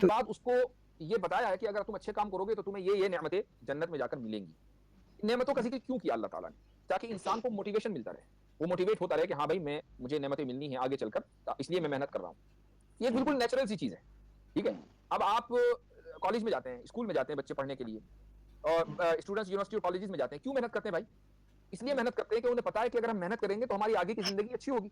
تو بعد اس کو یہ بتایا ہے کہ اگر تم اچھے کام کرو گے تو تمہیں یہ نعمتیں جنت میں جا کر ملیں گی. نعمتوں کا ذکر کیوں کیا اللہ تعالیٰ نے؟ تاکہ انسان کو موٹیویشن ملتا رہے, وہ موٹیویٹ ہوتا رہے کہ ہاں بھائی مجھے نعمتیں ملنی ہیں آگے چل کر, اس لیے میں محنت کر رہا ہوں. یہ بالکل نیچرل سی چیز ہے. ٹھیک ہے. اب آپ کالج میں جاتے ہیں, اسکول میں جاتے ہیں بچے پڑھنے کے لیے, اور اسٹوڈنٹس یونیورسٹی اور کالجز میں جاتے ہیں, کیوں محنت کرتے ہیں بھائی؟ اس لیے محنت کرتے ہیں کہ انہیں پتا ہے کہ اگر ہم محنت کریں گے تو ہماری آگے کی زندگی اچھی ہوگی,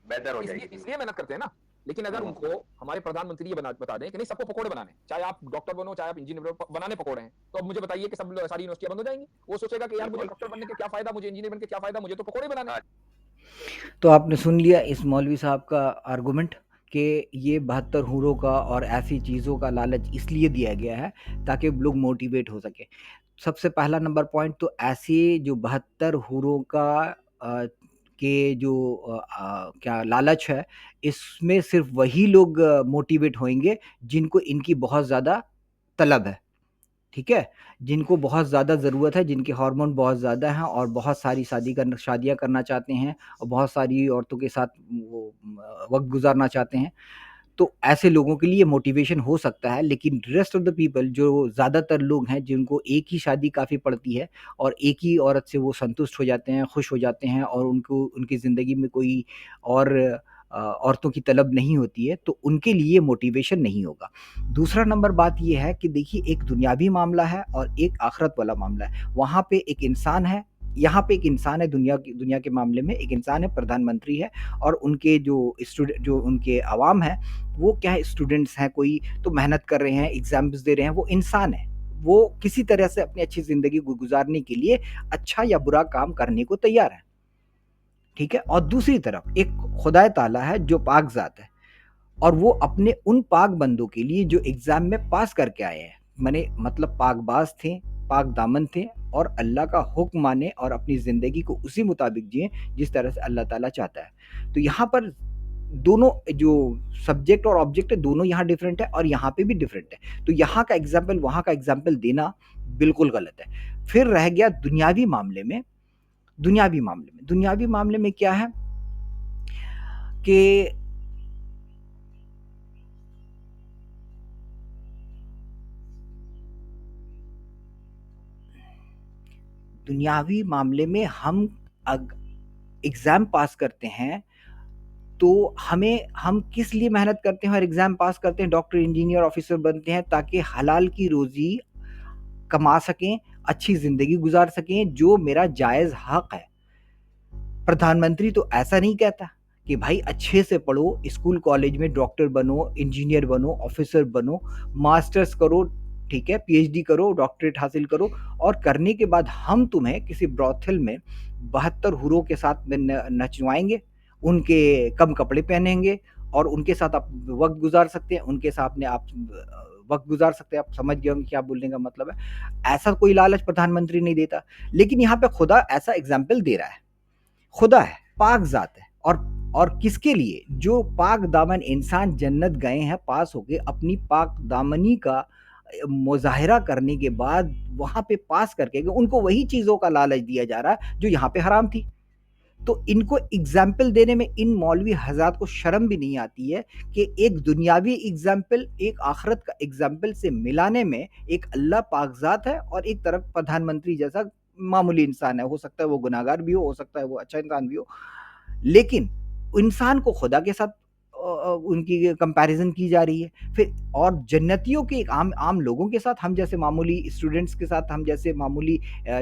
بہتر ہو اس جائے لیے گی. اس لیے محنت کرتے ہیں نا. لیکن اگر ان کو ہمارے پردھان منتری یہ بتا دیں کہ نہیں سب کو پکوڑے بنانے, چاہے آپ ڈاکٹر بنو چاہے آپ انجینئر بنانے پکوڑے ہیں, تو اب مجھے بتائیے کہ سب ساری یونیورسٹیاں بند ہو جائیں گی؟ وہ سوچے گا کہ یار مجھے ڈاکٹر بننے کے کیا فائدہ, مجھے انجینئر بننے کے کیا فائدہ, مجھے تو پکوڑے بنانے. تو آپ نے سن لیا اس مولوی صاحب کا آرگومنٹ کہ یہ 72 حوروں کا اور ایسی چیزوں کا لالچ اس لیے دیا گیا ہے تاکہ لوگ موٹیویٹ ہو سکے. سب سے پہلا نمبر پوائنٹ تو ایسے جو 72 حوروں کا کہ جو کیا لالچ ہے, اس میں صرف وہی لوگ موٹیویٹ ہوئیں گے جن کو ان کی بہت زیادہ طلب ہے. ٹھیک ہے, جن کو بہت زیادہ ضرورت ہے, جن کے ہارمون بہت زیادہ ہیں اور بہت ساری شادیاں کرنا چاہتے ہیں اور بہت ساری عورتوں کے ساتھ وہ وقت گزارنا چاہتے ہیں, تو ایسے لوگوں کے لیے موٹیویشن ہو سکتا ہے. لیکن ریسٹ آف دا پیپل, جو زیادہ تر لوگ ہیں جن کو ایک ہی شادی کافی پڑتی ہے اور ایک ہی عورت سے وہ سنتشٹ ہو جاتے ہیں, خوش ہو جاتے ہیں, اور ان کی زندگی میں کوئی اور عورتوں کی طلب نہیں ہوتی ہے, تو ان کے لیے موٹیویشن نہیں ہوگا. دوسرا نمبر بات یہ ہے کہ دیکھیے, ایک دنیاوی معاملہ ہے اور ایک آخرت والا معاملہ ہے. وہاں پہ ایک انسان ہے, یہاں پہ ایک انسان ہے, دنیا کے معاملے میں ایک انسان ہے, پردھان منتری ہے, اور ان کے جو ان کے عوام ہیں وہ کیا ہے, اسٹوڈنٹس ہیں, کوئی تو محنت کر رہے ہیں, ایگزامز دے رہے ہیں, وہ انسان ہے, وہ کسی طرح سے اپنی اچھی زندگی گزارنے کے لیے اچھا یا برا کام کرنے کو تیار ہے. ٹھیک ہے. اور دوسری طرف ایک خدا تعالیٰ ہے جو پاک ذات ہے, اور وہ اپنے ان پاک بندوں کے لیے جو ایگزام میں پاس کر کے آئے ہیں, مطلب پاک باز تھے, پاک دامن تھے, اور اللہ کا حکم مانے اور اپنی زندگی کو اسی مطابق جئیں جس طرح سے اللہ تعالیٰ چاہتا ہے. تو یہاں پر دونوں جو سبجیکٹ اور آبجیکٹ ہے دونوں یہاں ڈیفرنٹ ہے اور یہاں پہ بھی ڈیفرنٹ ہے. تو یہاں کا ایگزامپل وہاں کا ایگزامپل دینا بالکل غلط ہے. پھر رہ گیا دنیاوی معاملے میں. دنیاوی معاملے میں کیا ہے کہ دنیاوی معاملے میں ہم ایگزام پاس کرتے ہیں تو ہم کس لیے محنت کرتے ہیں اور ایگزام پاس کرتے ہیں, ڈاکٹر, انجینئر, آفیسر بنتے ہیں تاکہ حلال کی روزی کما سکیں, اچھی زندگی گزار سکیں, جو میرا جائز حق ہے. پردھان منتری تو ایسا نہیں کہتا کہ بھائی اچھے سے پڑھو, اسکول کالج میں ڈاکٹر بنو, انجینئر بنو, آفیسر بنو, ماسٹرز کرو, ٹھیک ہے, پی ایچ ڈی کرو, ڈاکٹریٹ حاصل کرو, اور کرنے کے بعد ہم تمہیں کسی بروتھل میں 72 حوروں کے ساتھ نچوائیں گے, ان کے کم کپڑے پہنیں گے, اور ان کے ساتھ آپ وقت گزار سکتے ہیں, ان کے ساتھ آپ وقت گزار سکتے ہیں. آپ سمجھ گئے ہوں گے کیا بولنے کا مطلب ہے. ایسا کوئی لالچ پردھان منتری نہیں دیتا. لیکن یہاں پہ خدا ایسا ایگزامپل دے رہا ہے. خدا ہے, پاک ذات ہے, اور کس کے لیے؟ جو پاک دامن انسان جنت گئے ہیں پاس ہو کے, اپنی پاک دامنی کا مظاہرہ کرنے کے بعد وہاں پہ پاس کر کے, ان کو وہی چیزوں کا لالچ دیا جا رہا ہے جو یہاں پہ حرام تھی. تو ان کو ایگزامپل دینے میں ان مولوی حضرات کو شرم بھی نہیں آتی ہے کہ ایک دنیاوی ایگزامپل ایک آخرت کا ایگزامپل سے ملانے میں ایک اللہ پاک ذات ہے اور ایک طرف پردھان منتری جیسا معمولی انسان ہے. ہو سکتا ہے وہ گناہگار بھی ہو سکتا ہے وہ اچھا انسان بھی ہو, لیکن انسان کو خدا کے ساتھ ان کی کمپیریزن کی جا رہی ہے. پھر اور جنتیوں کے عام لوگوں کے ساتھ, ہم جیسے معمولی اسٹوڈنٹس کے ساتھ, ہم جیسے معمولی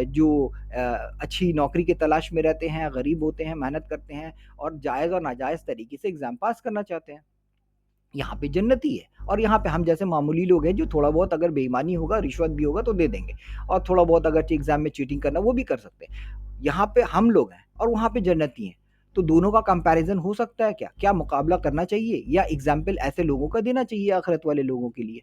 جو اچھی نوکری کے تلاش میں رہتے ہیں, غریب ہوتے ہیں, محنت کرتے ہیں اور جائز اور ناجائز طریقے سے ایگزام پاس کرنا چاہتے ہیں, یہاں پہ جنتی ہے. اور یہاں پہ ہم جیسے معمولی لوگ ہیں جو تھوڑا بہت اگر بے ایمانی ہوگا, رشوت بھی ہوگا تو دے دیں گے, اور تھوڑا بہت اگر ایگزام میں چیٹنگ کرنا وہ بھی کر سکتے ہیں. یہاں پہ ہم لوگ ہیں اور وہاں پہ جنتی ہیں. تو دونوں کا کمپیریزن ہو سکتا ہے کیا مقابلہ کرنا چاہیے, یا ایگزامپل ایسے لوگوں کا دینا چاہیے آخرت والے لوگوں کے لیے؟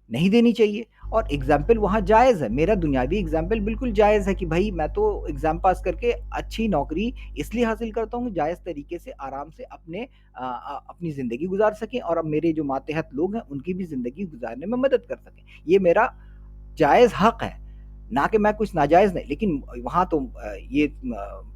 نہیں دینی چاہیے. اور ایگزامپل وہاں جائز ہے, میرا دنیاوی ایگزامپل بالکل جائز ہے کہ بھائی میں تو ایگزام پاس کر کے اچھی نوکری اس لیے حاصل کرتا ہوں جائز طریقے سے آرام سے اپنی زندگی گزار سکیں, اور اب میرے جو ماتحت لوگ ہیں ان کی بھی زندگی گزارنے میں مدد کر سکیں. یہ میرا جائز حق ہے. نہ کہ میں کچھ ناجائز نہیں، لیکن وہاں تو یہ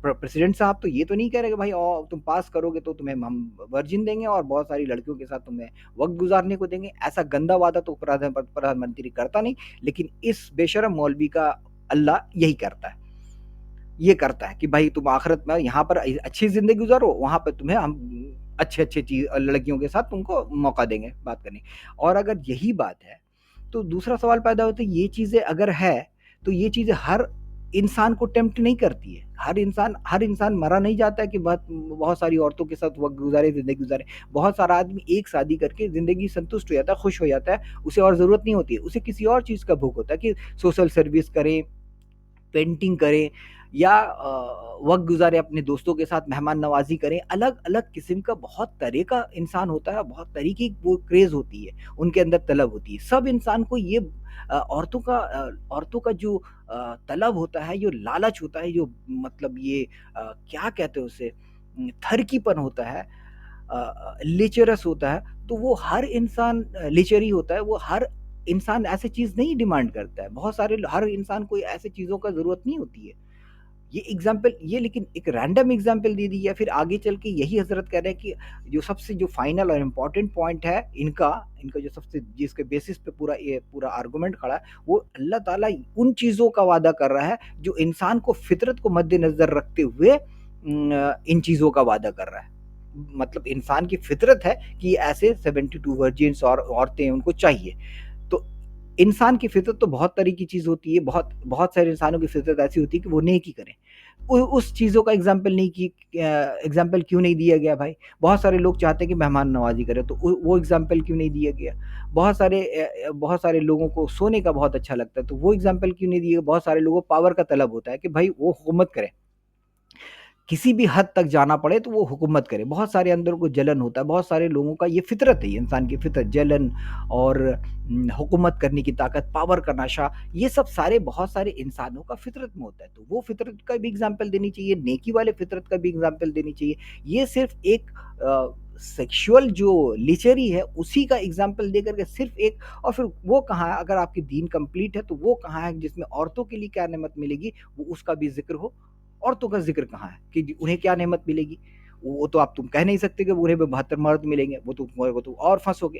پریزیڈنٹ صاحب تو یہ تو نہیں کہہ رہے کہ بھائی تم پاس کرو گے تو تمہیں ہم ورجن دیں گے اور بہت ساری لڑکیوں کے ساتھ تمہیں وقت گزارنے کو دیں گے. ایسا گندا وعدہ تو پردھان منتری کرتا نہیں، لیکن اس بے شرم مولوی کا اللہ یہی کرتا ہے، یہ کرتا ہے کہ بھائی تم آخرت میں یہاں پر اچھی زندگی گزارو، وہاں پہ تمہیں ہم اچھے اچھے چیز لڑکیوں کے ساتھ تم کو موقع دیں گے بات کرنے. اور اگر یہی بات ہے تو دوسرا سوال پیدا ہوتا ہے، یہ چیزیں اگر ہے تو یہ چیزیں ہر انسان کو ٹیمپٹ نہیں کرتی ہے. ہر انسان مرا نہیں جاتا ہے کہ بہت ساری عورتوں کے ساتھ وقت گزارے، زندگی گزارے. بہت سارا آدمی ایک شادی کر کے زندگی سنتشٹ ہو جاتا ہے، خوش ہو جاتا ہے، اسے اور ضرورت نہیں ہوتی ہے، اسے کسی اور چیز کا بھوک ہوتا ہے کہ سوشل سروس کریں، پینٹنگ کریں، یا وقت گزارے اپنے دوستوں کے ساتھ، مہمان نوازی کریں. الگ الگ قسم کا بہت طرح کا انسان ہوتا ہے، بہت طرح کی وہ کریز ہوتی ہے، ان کے اندر طلب ہوتی ہے. سب انسان کو یہ عورتوں کا جو طلب ہوتا ہے، جو لالچ ہوتا ہے، جو مطلب یہ کیا کہتے ہیں اسے، تھرکی پن ہوتا ہے، لیچرس ہوتا ہے. تو وہ ہر انسان لیچری ہوتا ہے، وہ ہر انسان ایسے چیز نہیں ڈیمانڈ کرتا ہے. بہت سارے ہر انسان کو ایسے چیزوں کا ضرورت نہیں ہوتی ہے. یہ ایگزامپل یہ لیکن ایک رینڈم ایگزامپل دے دی ہے. پھر آگے چل کے یہی حضرت کہہ رہے ہیں کہ جو سب سے جو فائنل اور امپورٹنٹ پوائنٹ ہے ان کا جو سب سے جس کے بیسس پہ پورا آرگومنٹ کھڑا ہے، وہ اللہ تعالیٰ ان چیزوں کا وعدہ کر رہا ہے جو انسان کو فطرت کو مد نظر رکھتے ہوئے ان چیزوں کا وعدہ کر رہا ہے. مطلب انسان کی فطرت ہے کہ ایسے 72 ورجنس اور عورتیں ان کو چاہیے. تو انسان کی فطرت تو بہت طرح کی چیز ہوتی ہے، بہت سارے انسانوں کی فطرت ایسی ہوتی ہے کہ وہ نیکی کریں. اس چیزوں کا ایگزامپل کیوں نہیں دیا گیا بھائی؟ بہت سارے لوگ چاہتے ہیں کہ مہمان نوازی کرے، تو وہ ایگزامپل کیوں نہیں دیا گیا؟ بہت سارے لوگوں کو سونے کا بہت اچھا لگتا ہے، تو وہ ایگزامپل کیوں نہیں دیا گیا؟ بہت سارے لوگوں کو پاور کا طلب ہوتا ہے کہ بھائی وہ حکومت کرے، کسی بھی حد تک جانا پڑے تو وہ حکومت کرے. بہت سارے اندر کو جلن ہوتا ہے، بہت سارے لوگوں کا یہ فطرت ہے، یہ انسان کی فطرت، جلن اور حکومت کرنے کی طاقت، پاور کا نشہ، یہ سب سارے بہت سارے انسانوں کا فطرت میں ہوتا ہے. تو وہ فطرت کا بھی اگزامپل دینی چاہیے، نیکی والے فطرت کا بھی اگزامپل دینی چاہیے. یہ صرف ایک سیکشول جو لیچری ہے اسی کا اگزامپل دے کر کے صرف ایک، اور پھر وہ کہاں ہے؟ اگر آپ کی دین کمپلیٹ ہے تو وہ کہاں ہے جس میں عورتوں کے لیے کیا نعمت ملے گی وہ اس کا بھی ذکر ہو؟ عورتوں کا ذکر کہاں ہے کہ انہیں کیا نعمت ملے گی؟ وہ تو تم کہہ نہیں سکتے کہ انہیں 72 مرد ملیں گے، وہ تو اور پھنسو گے.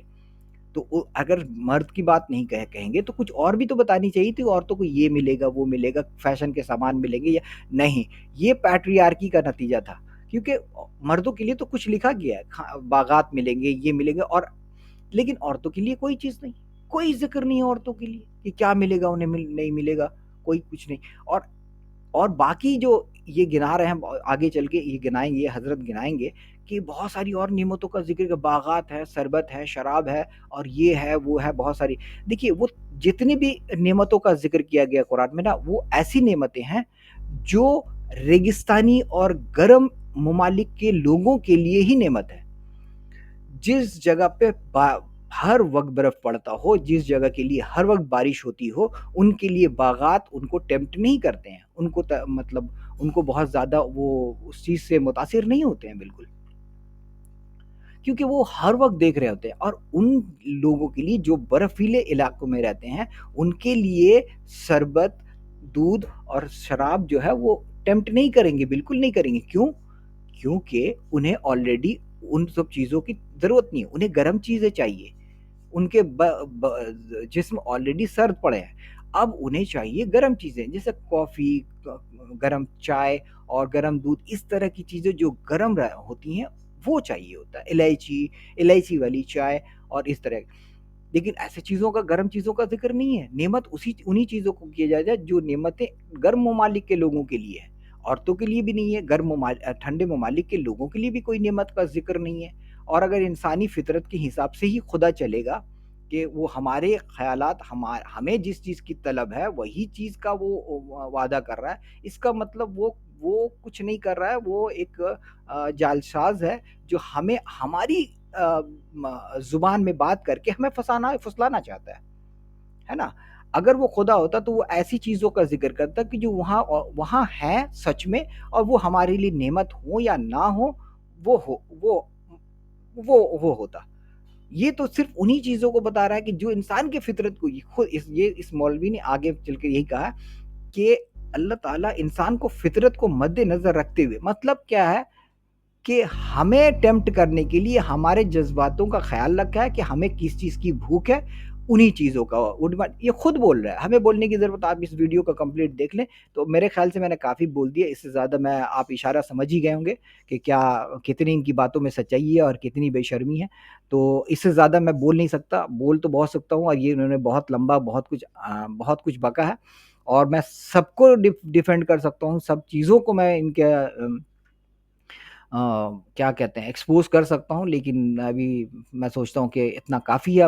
تو اگر مرد کی بات نہیں کہیں گے تو کچھ اور بھی تو بتانی چاہیے تھی. عورتوں کو یہ ملے گا، وہ ملے گا، فیشن کے سامان ملیں گے یا نہیں. یہ پیٹریارکی کا نتیجہ تھا، کیونکہ مردوں کے لیے تو کچھ لکھا گیا ہے، باغات ملیں گے، یہ ملیں گے، اور لیکن عورتوں کے لیے کوئی چیز نہیں، کوئی ذکر نہیں عورتوں کے لیے کہ کیا ملے گا انہیں، نہیں ملے گا، کوئی کچھ نہیں. اور باقی جو یہ گنا رہے ہیں، آگے چل کے یہ گنائیں گے، حضرت گنائیں گے کہ بہت ساری اور نعمتوں کا ذکر، کہ باغات ہے، شربت ہے، شراب ہے، اور یہ ہے، وہ ہے، بہت ساری. دیکھیے وہ جتنی بھی نعمتوں کا ذکر کیا گیا قرآن میں نا، وہ ایسی نعمتیں ہیں جو ریگستانی اور گرم ممالک کے لوگوں کے لیے ہی نعمت ہے. جس جگہ پہ ہر وقت برف پڑتا ہو، جس جگہ کے لیے ہر وقت بارش ہوتی ہو، ان کے لیے باغات ان کو ٹیمپٹ نہیں کرتے ہیں، ان کو مطلب ان کو بہت زیادہ وہ اس چیز سے متاثر نہیں ہوتے ہیں بالکل، کیونکہ وہ ہر وقت دیکھ رہے ہوتے ہیں. اور ان لوگوں کے لیے جو برفیلے علاقوں میں رہتے ہیں، ان کے لیے شربت، دودھ اور شراب جو ہے وہ ٹیمپٹ نہیں کریں گے، بالکل نہیں کریں گے. کیوں؟ کیونکہ انہیں آلریڈی ان سب چیزوں کی ضرورت نہیں ہے، انہیں گرم چیزیں چاہیے. ان کے جسم آلریڈی سرد پڑے ہیں، اب انہیں چاہیے گرم چیزیں، جیسے کافی، گرم چائے اور گرم دودھ. اس طرح کی چیزیں جو گرم ہوتی ہیں وہ چاہیے ہوتا ہے، الائچی والی چائے اور اس طرح. لیکن ایسے چیزوں کا، گرم چیزوں کا ذکر نہیں ہے. نعمت انہی چیزوں کو کیا جائے جو نعمتیں گرم ممالک کے لوگوں کے لیے ہے، عورتوں کے لیے بھی نہیں ہے. ٹھنڈے ممالک کے لوگوں کے لیے بھی کوئی نعمت کا ذکر نہیں ہے. اور اگر انسانی فطرت کے حساب سے ہی خدا چلے گا کہ وہ ہمارے خیالات، ہمیں جس چیز کی طلب ہے وہی چیز کا وہ وعدہ کر رہا ہے، اس کا مطلب وہ کچھ نہیں کر رہا ہے، وہ ایک جالساز ہے جو ہمیں ہماری زبان میں بات کر کے ہمیں پھسلانا چاہتا ہے نا. اگر وہ خدا ہوتا تو وہ ایسی چیزوں کا ذکر کرتا کہ جو وہاں ہے سچ میں، اور وہ ہمارے لیے نعمت ہو یا نہ ہو، وہ ہوتا. یہ تو صرف انہی چیزوں کو بتا رہا ہے کہ جو انسان کے فطرت کو، خود اس مولوی نے آگے چل کے یہی کہا کہ اللہ تعالیٰ انسان کو فطرت کو مد نظر رکھتے ہوئے، مطلب کیا ہے کہ ہمیں ٹیمپٹ کرنے کے لیے ہمارے جذباتوں کا خیال رکھا ہے کہ ہمیں کس چیز کی بھوک ہے، انہی چیزوں کا یہ خود بول رہا ہے، ہمیں بولنے کی ضرورت، آپ اس ویڈیو کا کمپلیٹ دیکھ لیں تو میرے خیال سے میں نے کافی بول دیا، اس سے زیادہ میں آپ اشارہ سمجھ ہی گئے ہوں گے کہ کیا کتنی ان کی باتوں میں سچائی ہے اور کتنی بے شرمی ہے، تو اس سے زیادہ میں بول نہیں سکتا، بول تو بہت سکتا ہوں، اور یہ انہوں نے بہت لمبا بہت کچھ بکا ہے، اور میں سب کو ڈیفینڈ کر سکتا ہوں، سب چیزوں کو میں ان کے کیا کہتے ہیں ایکسپوز کر سکتا ہوں، لیکن ابھی میں سوچتا ہوں کہ اتنا کافی ہے